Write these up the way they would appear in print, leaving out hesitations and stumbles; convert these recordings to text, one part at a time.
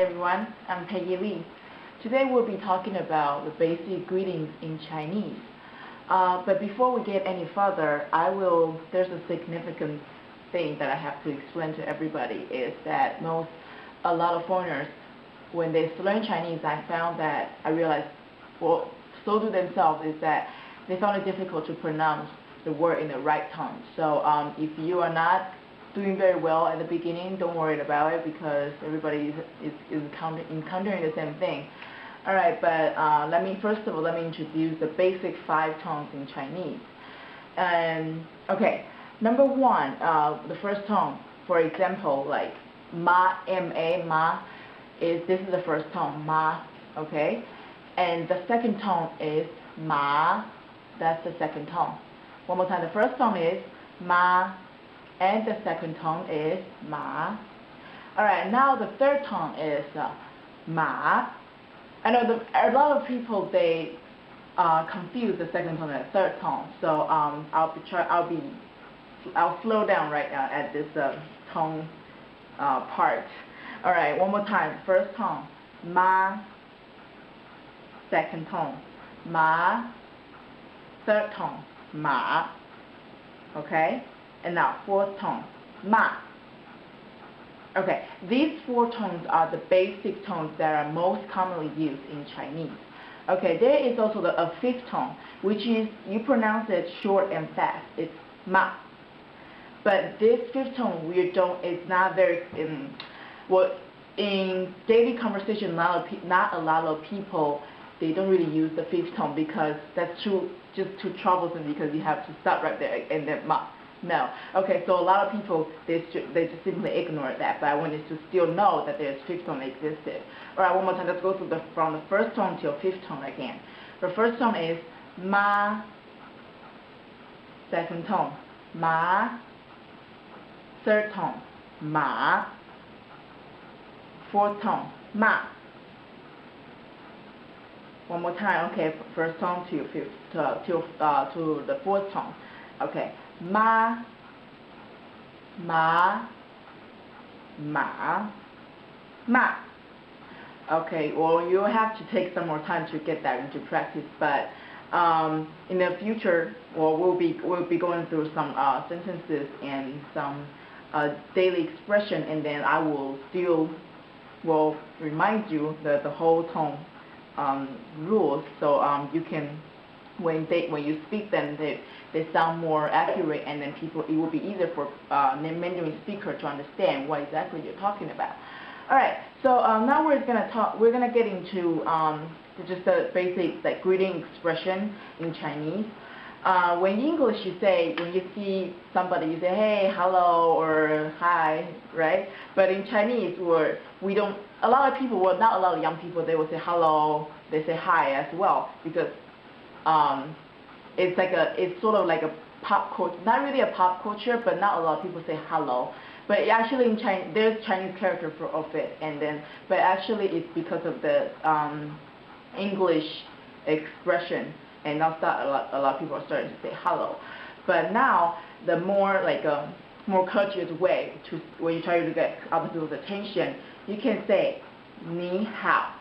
everyone, I'm Peggy Lee. Today we'll be talking about the basic greetings in Chinese. But before we get any further, there's a significant thing that I have to explain to everybody is that a lot of foreigners, when they learn Chinese, I realized, well, so do themselves, is that they found it difficult to pronounce the word in the right tone. So if you are not doing very well at the beginning, don't worry about it because everybody is encountering the same thing. Alright, but first of all, let me introduce the basic 5 tones in Chinese. Okay, number 1, the first tone, for example, like ma, ma, ma, this is the first tone, ma, okay? And the second tone is ma, that's the second tone. One more time, the first tone is ma, and the second tone is ma. Alright, now the third tone is ma. I know a lot of people, they confuse the second tone and the third tone. So I'll slow down right now at this tone part. Alright, one more time. First tone, ma. Second tone, ma. Third tone, ma. Okay? And now fourth tone, ma. Okay, these 4 tones are the basic tones that are most commonly used in Chinese. Okay, there is also a 5th tone, which is, you pronounce it short and fast. It's ma. But this 5th tone, it's not very, in daily conversation, not a lot of people, they don't really use the 5th tone because that's just too troublesome because you have to stop right there and then ma. No. Okay, so a lot of people, they just simply ignore that, but I wanted to still know that there's 5th tone existed. Alright, one more time, let's go from the first tone till 5th tone again. The first tone is ma. Second tone, ma. Third tone, ma. Fourth tone, ma. One more time, okay, first tone to the 4th tone. Okay, ma, ma, ma, ma. Okay, well, you have to take some more time to get that into practice, but in the future, well, we'll be going through some sentences and some daily expression, and then I will remind you the whole tone rules, so you can, when you speak them, they sound more accurate, and then it will be easier for Mandarin speaker to understand what exactly you're talking about. All right, so now we're gonna get into just the basic greeting expression in Chinese. When in English when you see somebody, you say hey, hello, or hi, right? But in Chinese, we don't. A lot of people, well, not a lot of young people, they will say hello. They say hi as well because it's sort of like a pop culture, not really a pop culture, but not a lot of people say hello. But actually in Chinese, there's Chinese character of it, but actually it's because of the English expression, and now a lot of people are starting to say hello. But now the more more courteous way when you try to get other people's attention, you can say ni hao,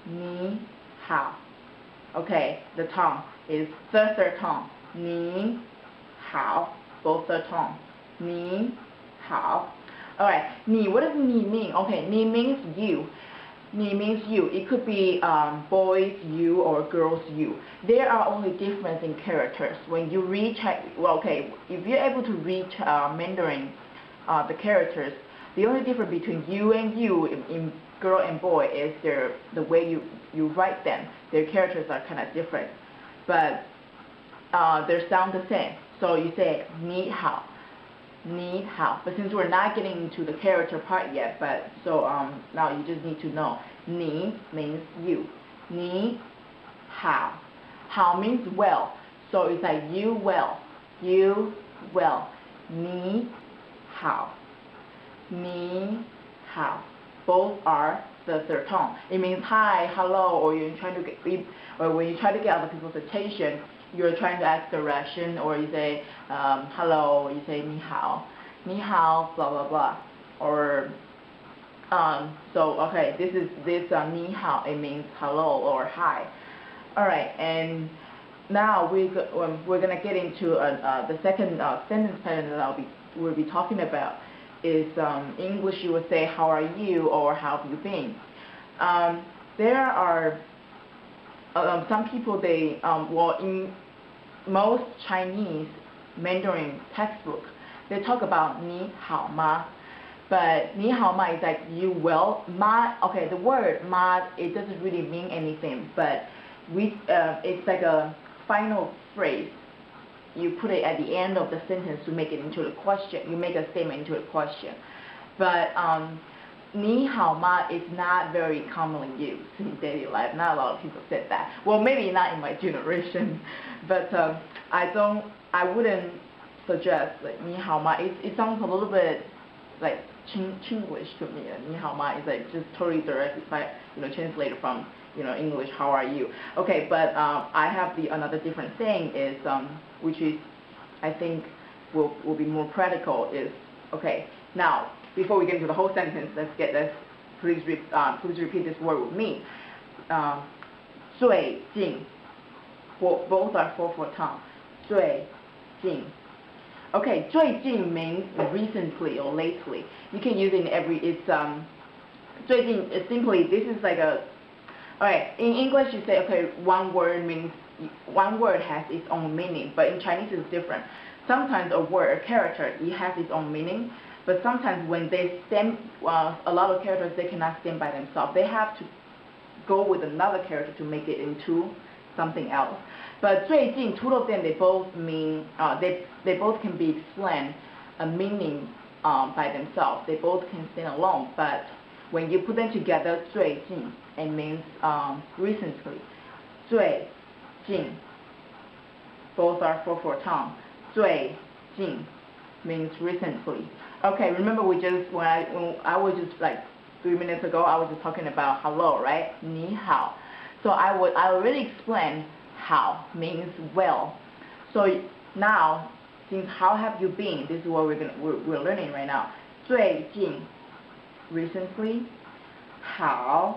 ni hao. Okay, the tone is the third tone, ni hao, both third tone, ni hao. Alright, ni, what does ni mean? Okay, ni means you. Ni means you. It could be boys you or girls you. There are only difference in characters. When you read, if you're able to read Mandarin, the characters, the only difference between you and you in girl and boy is the way you write them. Their characters are kind of different, but they sound the same. So you say ni hao, ni hao. But since we're not getting into the character part yet, now you just need to know ni means you, ni hao. Hao means well, so it's like you well, ni hao, ni hao. Both are the third tone. It means hi, hello, or when you try to get other people's attention, you're trying to ask direction, or you say hello, you say ni hao, blah blah blah, or So okay, this ni hao. It means hello or hi. All right, and now we're gonna get into the second sentence pattern that we'll be talking about. Is English you would say how are you or how have you been. There are some people they well in most Chinese Mandarin textbook they talk about ni hao ma. But ni hao ma is like you well ma. Okay, the word ma it doesn't really mean anything, but it's like a final phrase. You put it at the end of the sentence to make it into a question. You make a statement into a question. But ni hao ma is not very commonly used in daily life. Not a lot of people said that. Well, maybe not in my generation, but I wouldn't suggest like ni hao ma. It sounds a little bit like Chinglish to me. Ni hao ma is like just totally directly translated from English. How are you? Okay, but I have another different saying is which is I think will be more practical is okay. Now before we get into the whole sentence, please repeat this word with me. 最近 both are 4/4 tongue. 最近 Okay, 最近 means recently or lately. You can use it in it's 最近 is simply this is like a alright, in English you say okay one word has its own meaning, but in Chinese it's different. Sometimes a word, a character, it has its own meaning, but sometimes when they stand a lot of characters they cannot stand by themselves. They have to go with another character to make it into something else. But 最近 two of them they both mean they both can be explained a meaning by themselves. They both can stand alone, but when you put them together 最近 it means recently. 最近 both are 4/4 tongue. 最近 means recently. Okay, remember when I was just like 3 minutes ago I was just talking about hello, right? Ni hao. So I already explained how means well. So now since how have you been, this is what we're learning right now. 最近 recently. How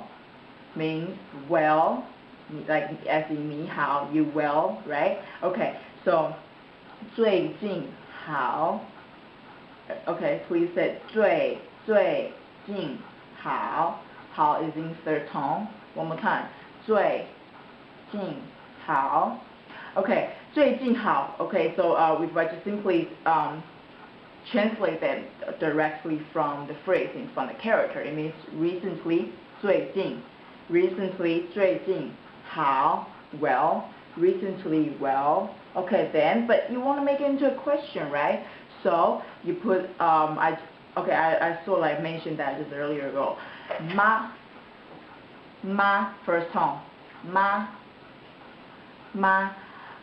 means well, like as in ni hao, you well, right? Okay, so 最近好 Okay, please say 最近好 How is in third tone. One more time. 最近好 Okay, 最近好 Okay, so if I just simply translate that directly from the phrase from the character, it means recently 最近 recently 最近好 well recently well. Okay then, but you want to make it into a question, right? So you put I sort of like mentioned that just earlier ago. Ma first tone. Ma.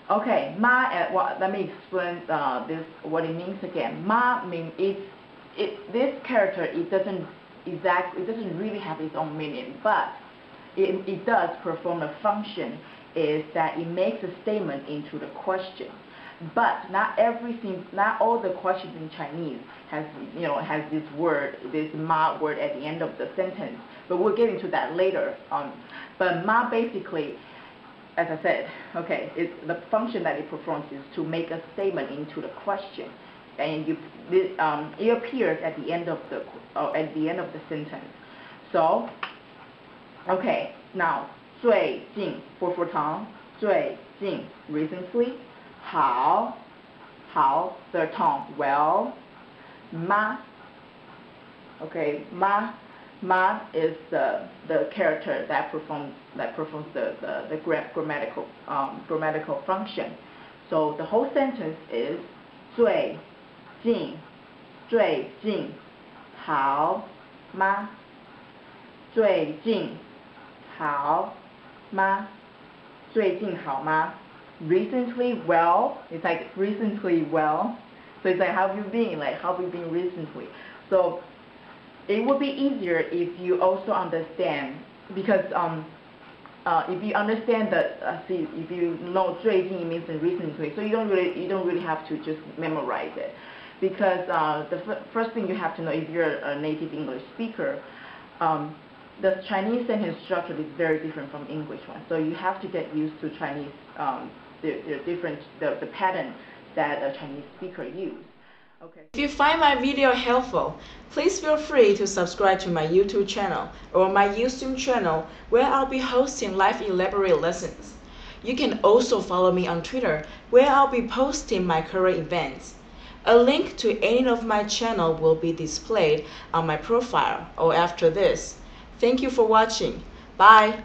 Okay, ma. Let me explain this what it means again. Ma means this character it doesn't really have its own meaning, but it does perform a function. Is that it makes a statement into the question. But not all the questions in Chinese has this ma word at the end of the sentence. But we'll get into that later. But ma basically, as I said, okay, the function that it performs is to make a statement into the question, and it appears at the end of the sentence. So, okay, now 最近 4/4 tongue. 最近 recently. 好 third tone well. Ma. Okay, ma is the character that performs the grammatical function. So the whole sentence is 最近好吗？最近好吗？最近好吗？ Recently well, it's like recently well. So it's like how have you been? Like how have you been recently? So it would be easier if you also understand, because if you understand that if you know 最近 means recently, so you don't really have to just memorize it, because the first thing you have to know if you're a native English speaker, the Chinese sentence structure is very different from English one. So you have to get used to Chinese, the pattern that a Chinese speaker use. Okay. If you find my video helpful, please feel free to subscribe to my YouTube channel or my YouTube channel where I'll be hosting live elaborate lessons. You can also follow me on Twitter where I'll be posting my current events. A link to any of my channel will be displayed on my profile or after this. Thank you for watching. Bye!